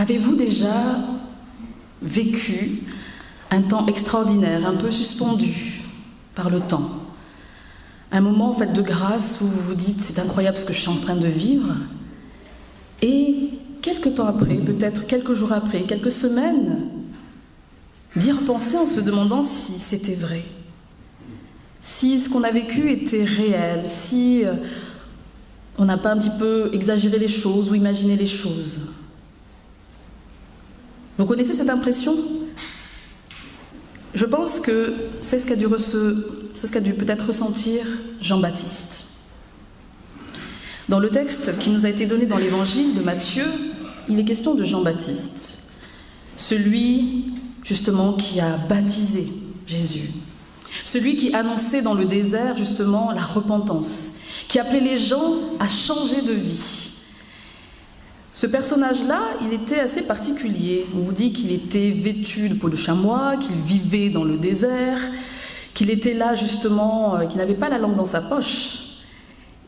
Avez-vous déjà vécu un temps extraordinaire, un peu suspendu par le temps? Un moment en fait de grâce où vous vous dites c'est incroyable ce que je suis en train de vivre, et quelques temps après, peut-être quelques jours après, quelques semaines, d'y repenser en se demandant si c'était vrai, si ce qu'on a vécu était réel, si on n'a pas un petit peu exagéré les choses ou imaginé les choses. Vous connaissez cette impression? Je pense que c'est ce qu'a dû peut-être ressentir Jean-Baptiste. Dans le texte qui nous a été donné dans l'évangile de Matthieu, il est question de Jean-Baptiste, celui justement qui a baptisé Jésus, celui qui annonçait dans le désert justement la repentance, qui appelait les gens à changer de vie. Ce personnage-là, il était assez particulier. On vous dit qu'il était vêtu de peau de chamois, qu'il vivait dans le désert, qu'il était là justement, qu'il n'avait pas la langue dans sa poche.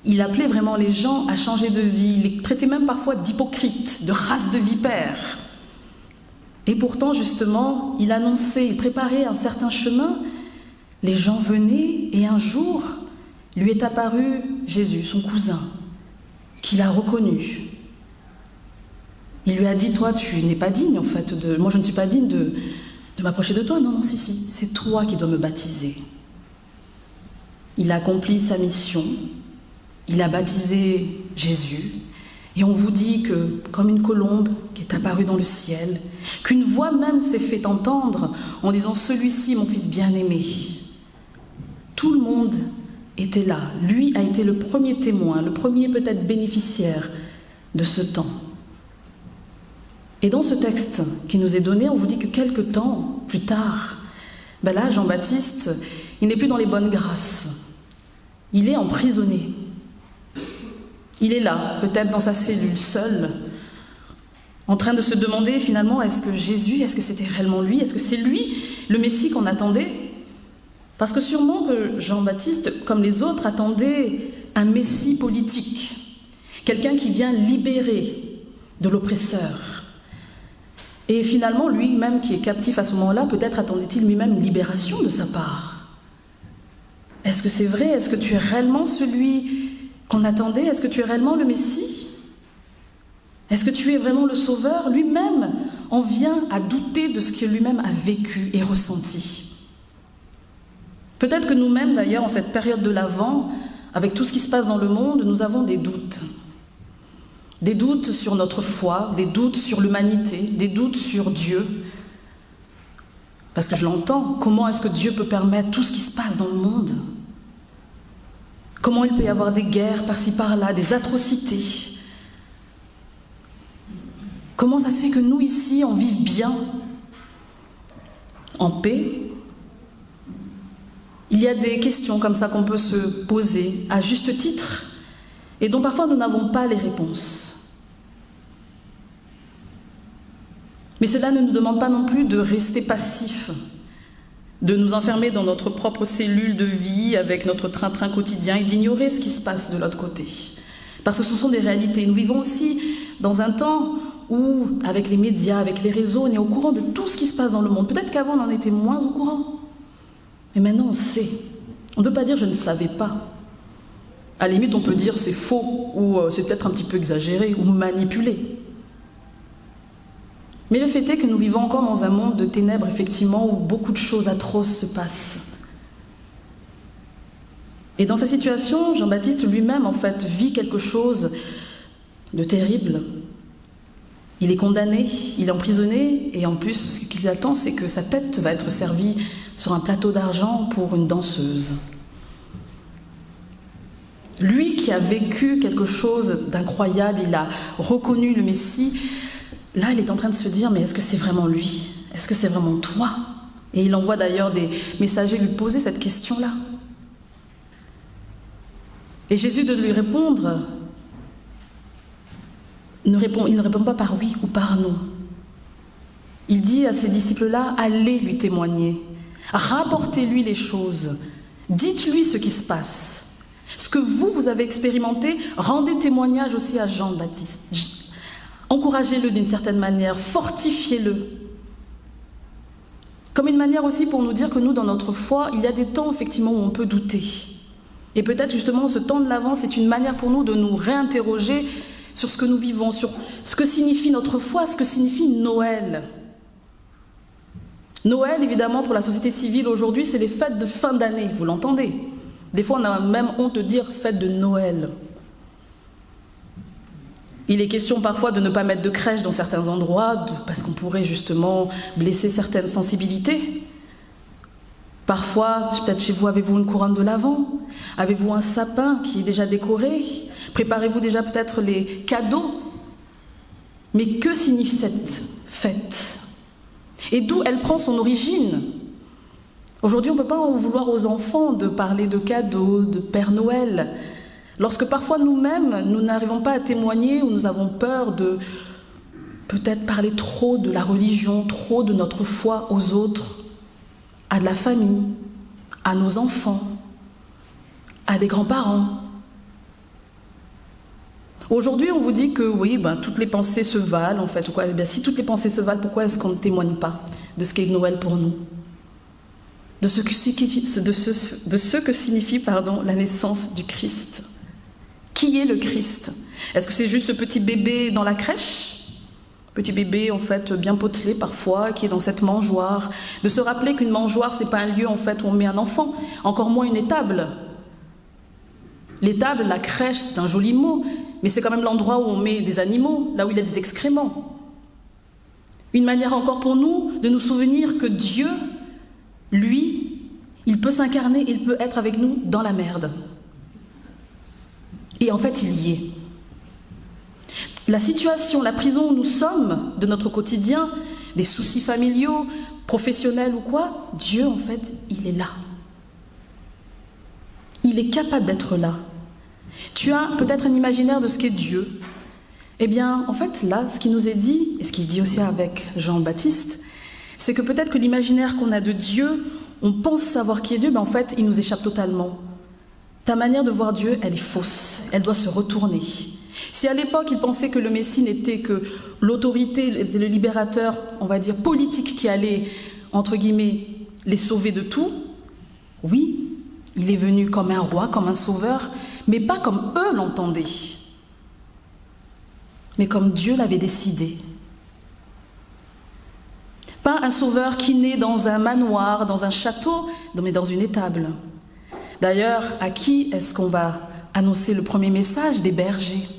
Il appelait vraiment les gens à changer de vie. Il les traitait même parfois d'hypocrites, de race de vipères. Et pourtant, justement, il annonçait, il préparait un certain chemin. Les gens venaient et un jour, lui est apparu Jésus, son cousin, qu'il a reconnu. Il lui a dit, toi, tu n'es pas digne, en fait, moi je ne suis pas digne de m'approcher de toi. Non, si, c'est toi qui dois me baptiser. Il a accompli sa mission, il a baptisé Jésus, et on vous dit que, comme une colombe qui est apparue dans le ciel, qu'une voix même s'est fait entendre en disant, celui-ci, mon fils bien-aimé. Tout le monde était là. Lui a été le premier témoin, le premier peut-être bénéficiaire de ce temps. Et dans ce texte qui nous est donné, on vous dit que quelque temps plus tard, là, Jean-Baptiste, il n'est plus dans les bonnes grâces. Il est emprisonné. Il est là, peut-être dans sa cellule, seul, en train de se demander finalement, est-ce que Jésus, est-ce que c'était réellement lui? Est-ce que c'est lui, le Messie qu'on attendait? Parce que sûrement que Jean-Baptiste, comme les autres, attendait un Messie politique, quelqu'un qui vient libérer de l'oppresseur. Et finalement, lui-même qui est captif à ce moment-là, peut-être attendait-il lui-même une libération de sa part. Est-ce que c'est vrai? Est-ce que tu es réellement celui qu'on attendait? Est-ce que tu es réellement le Messie? Est-ce que tu es vraiment le Sauveur? Lui-même en vient à douter de ce que lui-même a vécu et ressenti. Peut-être que nous-mêmes, d'ailleurs, en cette période de l'Avent, avec tout ce qui se passe dans le monde, nous avons des doutes. Des doutes sur notre foi, des doutes sur l'humanité, des doutes sur Dieu. Parce que je l'entends, comment est-ce que Dieu peut permettre tout ce qui se passe dans le monde? Comment il peut y avoir des guerres par-ci par-là, des atrocités? Comment ça se fait que nous ici, on vive bien, en paix? Il y a des questions comme ça qu'on peut se poser à juste titre et dont parfois nous n'avons pas les réponses. Mais cela ne nous demande pas non plus de rester passifs, de nous enfermer dans notre propre cellule de vie avec notre train-train quotidien et d'ignorer ce qui se passe de l'autre côté. Parce que ce sont des réalités. Nous vivons aussi dans un temps où, avec les médias, avec les réseaux, on est au courant de tout ce qui se passe dans le monde. Peut-être qu'avant, on en était moins au courant. Mais maintenant, on sait. On ne peut pas dire « je ne savais pas ». À la limite, on peut dire « c'est faux » ou « c'est peut-être un petit peu exagéré » ou « manipulé ». Mais le fait est que nous vivons encore dans un monde de ténèbres, effectivement, où beaucoup de choses atroces se passent. Et dans sa situation, Jean-Baptiste lui-même, en fait, vit quelque chose de terrible. Il est condamné, il est emprisonné, et en plus, ce qui l'attend, c'est que sa tête va être servie sur un plateau d'argent pour une danseuse. Lui qui a vécu quelque chose d'incroyable, il a reconnu le Messie, là, il est en train de se dire, mais est-ce que c'est vraiment lui? Est-ce que c'est vraiment toi? Et il envoie d'ailleurs des messagers lui poser cette question-là. Et Jésus de lui répondre, il ne répond pas par oui ou par non. Il dit à ses disciples-là, allez lui témoigner, rapportez-lui les choses, dites-lui ce qui se passe. Ce que vous avez expérimenté, rendez témoignage aussi à Jean-Baptiste. Encouragez-le d'une certaine manière, fortifiez-le. Comme une manière aussi pour nous dire que nous, dans notre foi, il y a des temps effectivement où on peut douter. Et peut-être justement ce temps de l'Avent, c'est une manière pour nous de nous réinterroger sur ce que nous vivons, sur ce que signifie notre foi, ce que signifie Noël. Noël, évidemment, pour la société civile aujourd'hui, c'est les fêtes de fin d'année, vous l'entendez. Des fois, on a même honte de dire fête de Noël. Il est question parfois de ne pas mettre de crèche dans certains endroits, parce qu'on pourrait justement blesser certaines sensibilités. Parfois, peut-être chez vous, avez-vous une couronne de l'Avent? Avez-vous un sapin qui est déjà décoré? Préparez-vous déjà peut-être les cadeaux? Mais que signifie cette fête? Et d'où elle prend son origine? Aujourd'hui, on ne peut pas en vouloir aux enfants de parler de cadeaux, de Père Noël. Lorsque parfois nous-mêmes, nous n'arrivons pas à témoigner ou nous avons peur de peut-être parler trop de la religion, trop de notre foi aux autres, à de la famille, à nos enfants, à des grands-parents. Aujourd'hui, on vous dit que oui, toutes les pensées se valent en fait. Eh bien, si toutes les pensées se valent, pourquoi est-ce qu'on ne témoigne pas de ce qu'est Noël pour nous? De ce que signifie la naissance du Christ. Qui est le Christ? Est-ce que c'est juste ce petit bébé dans la crèche? Petit bébé en fait bien potelé parfois, qui est dans cette mangeoire. De se rappeler qu'une mangeoire, c'est pas un lieu en fait où on met un enfant, encore moins une étable. L'étable, la crèche, c'est un joli mot, mais c'est quand même l'endroit où on met des animaux, là où il y a des excréments. Une manière encore pour nous de nous souvenir que Dieu, lui, il peut s'incarner, il peut être avec nous dans la merde. Et en fait, il y est. La situation, la prison où nous sommes de notre quotidien, des soucis familiaux, professionnels ou quoi, Dieu, en fait, il est là. Il est capable d'être là. Tu as peut-être un imaginaire de ce qu'est Dieu. Eh bien, en fait, là, ce qui nous est dit, et ce qui est dit aussi avec Jean-Baptiste, c'est que peut-être que l'imaginaire qu'on a de Dieu, on pense savoir qui est Dieu, mais en fait, il nous échappe totalement. Ta manière de voir Dieu, elle est fausse, elle doit se retourner. Si à l'époque, ils pensaient que le Messie n'était que l'autorité, le libérateur, on va dire, politique qui allait, entre guillemets, les sauver de tout, oui, il est venu comme un roi, comme un sauveur, mais pas comme eux l'entendaient, mais comme Dieu l'avait décidé. Pas un sauveur qui naît dans un manoir, dans un château, mais dans une étable. D'ailleurs, à qui est-ce qu'on va annoncer le premier message? Des bergers.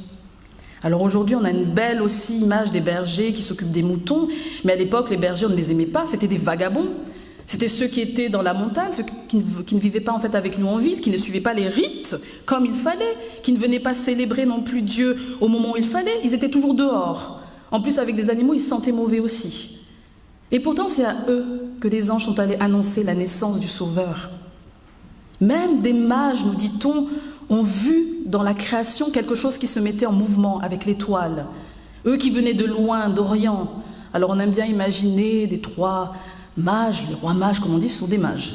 Alors aujourd'hui, on a une belle aussi image des bergers qui s'occupent des moutons, mais à l'époque, les bergers, on ne les aimait pas, c'était des vagabonds. C'était ceux qui étaient dans la montagne, ceux qui ne vivaient pas en fait avec nous en ville, qui ne suivaient pas les rites comme il fallait, qui ne venaient pas célébrer non plus Dieu au moment où il fallait, ils étaient toujours dehors. En plus, avec des animaux, ils se sentaient mauvais aussi. Et pourtant, c'est à eux que des anges sont allés annoncer la naissance du Sauveur. Même des mages, nous dit-on, ont vu dans la création quelque chose qui se mettait en mouvement avec l'étoile. Eux qui venaient de loin, d'Orient. Alors on aime bien imaginer des trois mages, les rois mages comme on dit, ce sont des mages.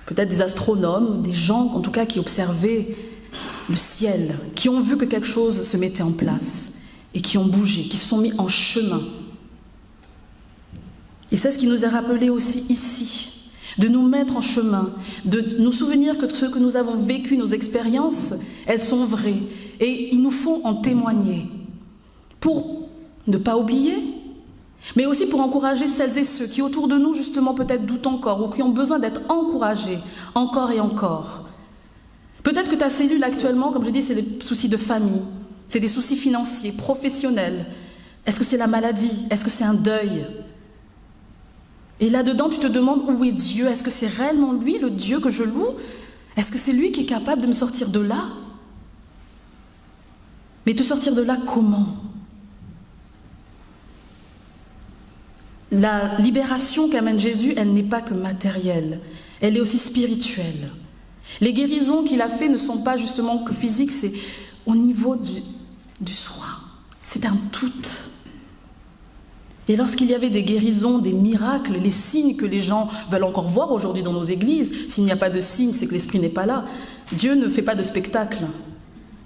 Peut-être des astronomes, des gens en tout cas qui observaient le ciel, qui ont vu que quelque chose se mettait en place et qui ont bougé, qui se sont mis en chemin. Et c'est ce qui nous est rappelé aussi ici. De nous mettre en chemin, de nous souvenir que ce que nous avons vécu, nos expériences, elles sont vraies. Et il nous faut en témoigner pour ne pas oublier, mais aussi pour encourager celles et ceux qui autour de nous, justement, peut-être doutent encore ou qui ont besoin d'être encouragés encore et encore. Peut-être que ta cellule actuellement, comme je dis, c'est des soucis de famille, c'est des soucis financiers, professionnels. Est-ce que c'est la maladie? Est-ce que c'est un deuil? Et là-dedans, tu te demandes où est Dieu? Est-ce que c'est réellement lui, le Dieu que je loue? Est-ce que c'est lui qui est capable de me sortir de là? Mais te sortir de là comment? La libération qu'amène Jésus, elle n'est pas que matérielle, elle est aussi spirituelle. Les guérisons qu'il a fait ne sont pas justement que physiques, c'est au niveau du soi. C'est un tout. Et lorsqu'il y avait des guérisons, des miracles, les signes que les gens veulent encore voir aujourd'hui dans nos églises, s'il n'y a pas de signes, c'est que l'esprit n'est pas là. Dieu ne fait pas de spectacle.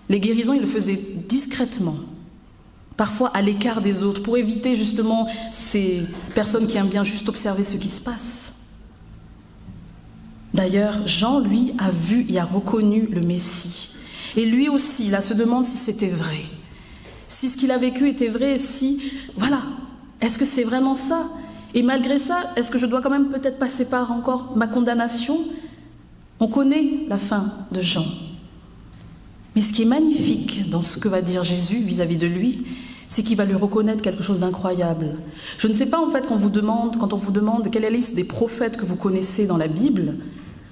Les guérisons, il le faisait discrètement, parfois à l'écart des autres, pour éviter justement ces personnes qui aiment bien juste observer ce qui se passe. D'ailleurs, Jean, lui, a vu et a reconnu le Messie. Et lui aussi, là, se demande si c'était vrai. Si ce qu'il a vécu était vrai, si, voilà, est-ce que c'est vraiment ça? Et malgré ça, est-ce que je dois quand même peut-être passer par encore ma condamnation? On connaît la fin de Jean. Mais ce qui est magnifique dans ce que va dire Jésus vis-à-vis de lui, c'est qu'il va lui reconnaître quelque chose d'incroyable. Je ne sais pas en fait quand on vous demande quelle est la liste des prophètes que vous connaissez dans la Bible,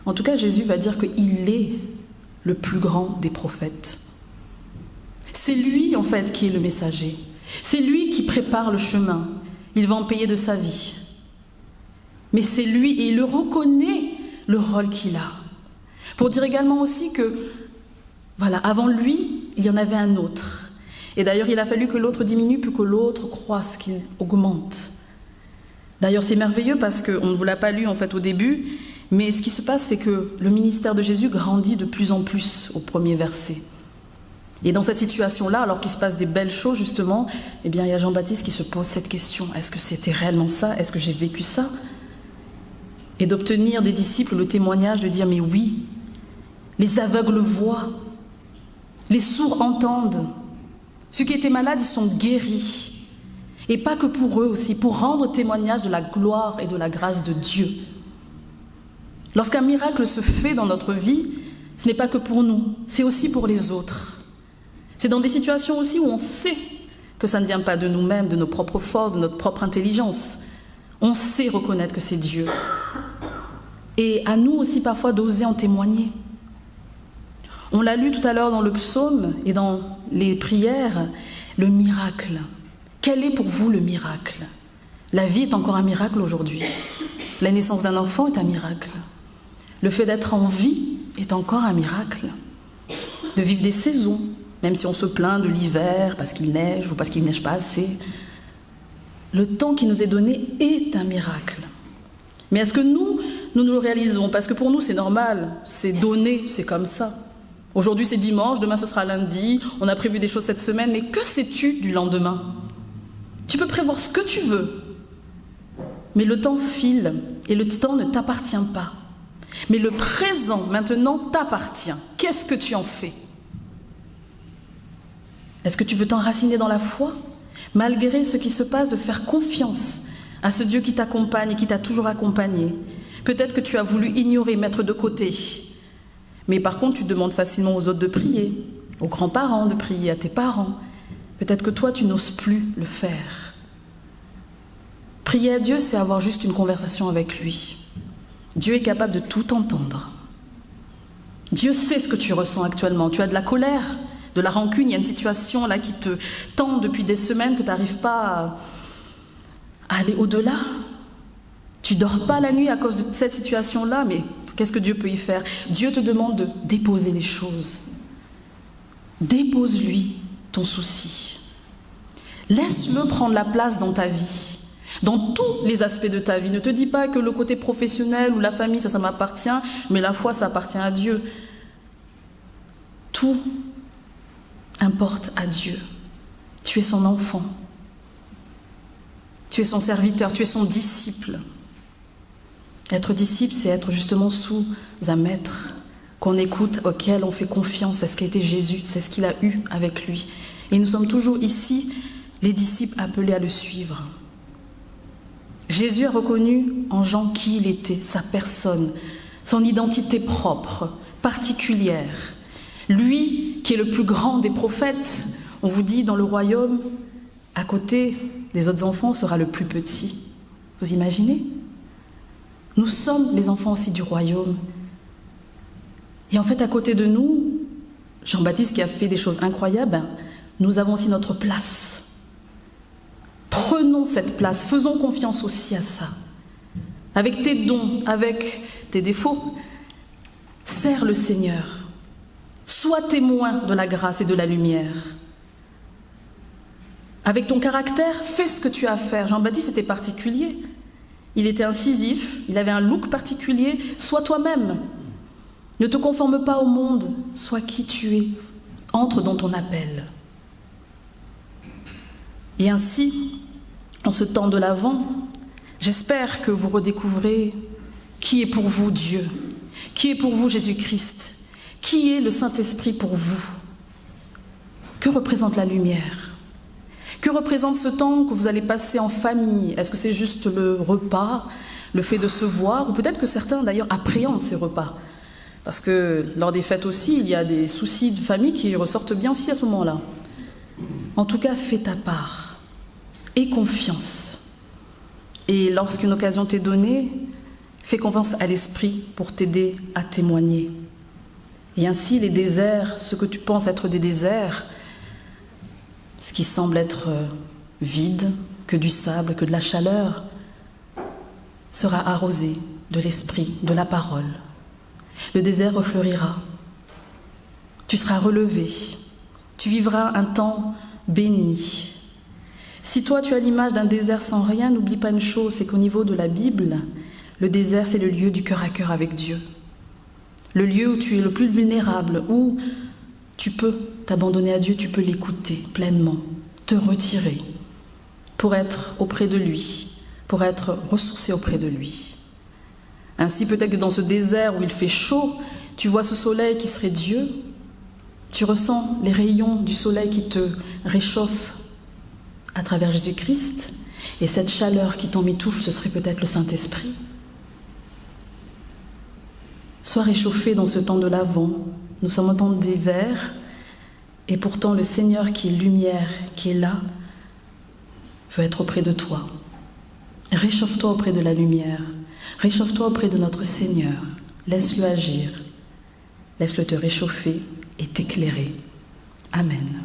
en tout cas Jésus va dire qu'il est le plus grand des prophètes. C'est lui en fait qui est le messager. C'est lui qui prépare le chemin. Il va en payer de sa vie. Mais c'est lui et il le reconnaît le rôle qu'il a. Pour dire également aussi que, voilà, avant lui, il y en avait un autre. Et d'ailleurs, il a fallu que l'autre diminue puis que l'autre croisse, qu'il augmente. D'ailleurs, c'est merveilleux parce qu'on ne vous l'a pas lu en fait au début, mais ce qui se passe, c'est que le ministère de Jésus grandit de plus en plus au premier verset. Et dans cette situation-là, alors qu'il se passe des belles choses justement, eh bien, il y a Jean-Baptiste qui se pose cette question. Est-ce que c'était réellement ça? Est-ce que j'ai vécu ça? Et d'obtenir des disciples le témoignage de dire, mais oui, les aveugles voient, les sourds entendent, ceux qui étaient malades, ils sont guéris. Et pas que pour eux aussi, pour rendre témoignage de la gloire et de la grâce de Dieu. Lorsqu'un miracle se fait dans notre vie, ce n'est pas que pour nous, c'est aussi pour les autres. C'est dans des situations aussi où on sait que ça ne vient pas de nous-mêmes, de nos propres forces, de notre propre intelligence. On sait reconnaître que c'est Dieu. Et à nous aussi parfois d'oser en témoigner. On l'a lu tout à l'heure dans le psaume et dans les prières, le miracle. Quel est pour vous le miracle? La vie est encore un miracle aujourd'hui. La naissance d'un enfant est un miracle. Le fait d'être en vie est encore un miracle. De vivre des saisons, même si on se plaint de l'hiver parce qu'il neige ou parce qu'il ne neige pas assez. Le temps qui nous est donné est un miracle. Mais est-ce que nous le réalisons? Parce que pour nous, c'est normal, c'est donné, c'est comme ça. Aujourd'hui, c'est dimanche, demain, ce sera lundi, on a prévu des choses cette semaine, mais que sais-tu du lendemain? Tu peux prévoir ce que tu veux, mais le temps file et le temps ne t'appartient pas. Mais le présent, maintenant, t'appartient. Qu'est-ce que tu en fais? Est-ce que tu veux t'enraciner dans la foi, malgré ce qui se passe, de faire confiance à ce Dieu qui t'accompagne et qui t'a toujours accompagné? Peut-être que tu as voulu ignorer, mettre de côté. Mais par contre, tu demandes facilement aux autres de prier, aux grands-parents de prier, à tes parents. Peut-être que toi, tu n'oses plus le faire. Prier à Dieu, c'est avoir juste une conversation avec lui. Dieu est capable de tout entendre. Dieu sait ce que tu ressens actuellement. Tu as de la colère, de la rancune, il y a une situation là qui te tend depuis des semaines que tu n'arrives pas à aller au-delà. Tu ne dors pas la nuit à cause de cette situation-là, mais qu'est-ce que Dieu peut y faire? Dieu te demande de déposer les choses. Dépose-lui ton souci. Laisse-le prendre la place dans ta vie, dans tous les aspects de ta vie. Ne te dis pas que le côté professionnel ou la famille, ça m'appartient, mais la foi, ça appartient à Dieu. Tout importe à Dieu. Tu es son enfant. Tu es son serviteur, tu es son disciple. Être disciple, c'est être justement sous un maître qu'on écoute, auquel on fait confiance. C'est ce qu'a été Jésus, c'est ce qu'il a eu avec lui. Et nous sommes toujours ici, les disciples appelés à le suivre. Jésus a reconnu en Jean qui il était, sa personne, son identité propre, particulière. Lui, qui est le plus grand des prophètes, on vous dit dans le royaume, à côté des autres enfants, sera le plus petit. Vous imaginez ? Nous sommes les enfants aussi du royaume. Et en fait, à côté de nous, Jean-Baptiste qui a fait des choses incroyables, nous avons aussi notre place. Prenons cette place, faisons confiance aussi à ça. Avec tes dons, avec tes défauts, sers le Seigneur. Sois témoin de la grâce et de la lumière. Avec ton caractère, fais ce que tu as à faire. Jean-Baptiste était particulier. Il était incisif, il avait un look particulier. Sois toi-même. Ne te conforme pas au monde. Sois qui tu es. Entre dans ton appel. Et ainsi, en ce temps de l'Avent, j'espère que vous redécouvrez qui est pour vous Dieu, qui est pour vous Jésus-Christ, qui est le Saint-Esprit pour vous. Que représente la lumière? Que représente ce temps que vous allez passer en famille? Est-ce que c'est juste le repas, le fait de se voir? Ou peut-être que certains d'ailleurs appréhendent ces repas. Parce que lors des fêtes aussi, il y a des soucis de famille qui ressortent bien aussi à ce moment-là. En tout cas, fais ta part. Aie confiance. Et lorsqu'une occasion t'est donnée, fais confiance à l'Esprit pour t'aider à témoigner. Et ainsi, les déserts, ce que tu penses être des déserts, ce qui semble être vide, que du sable, que de la chaleur, sera arrosé de l'Esprit, de la parole. Le désert refleurira. Tu seras relevé. Tu vivras un temps béni. Si toi tu as l'image d'un désert sans rien, n'oublie pas une chose, c'est qu'au niveau de la Bible, le désert c'est le lieu du cœur à cœur avec Dieu. Le lieu où tu es le plus vulnérable, où tu peux t'abandonner à Dieu, tu peux l'écouter pleinement, te retirer pour être auprès de lui, pour être ressourcé auprès de lui. Ainsi peut-être que dans ce désert où il fait chaud, tu vois ce soleil qui serait Dieu, tu ressens les rayons du soleil qui te réchauffent à travers Jésus-Christ, et cette chaleur qui t'emmitoufle, ce serait peut-être le Saint-Esprit. Sois réchauffé dans ce temps de l'Avent. Nous sommes en temps d'hiver, et pourtant le Seigneur qui est lumière, qui est là, veut être auprès de toi. Réchauffe-toi auprès de la lumière, réchauffe-toi auprès de notre Seigneur. Laisse-le agir, laisse-le te réchauffer et t'éclairer. Amen.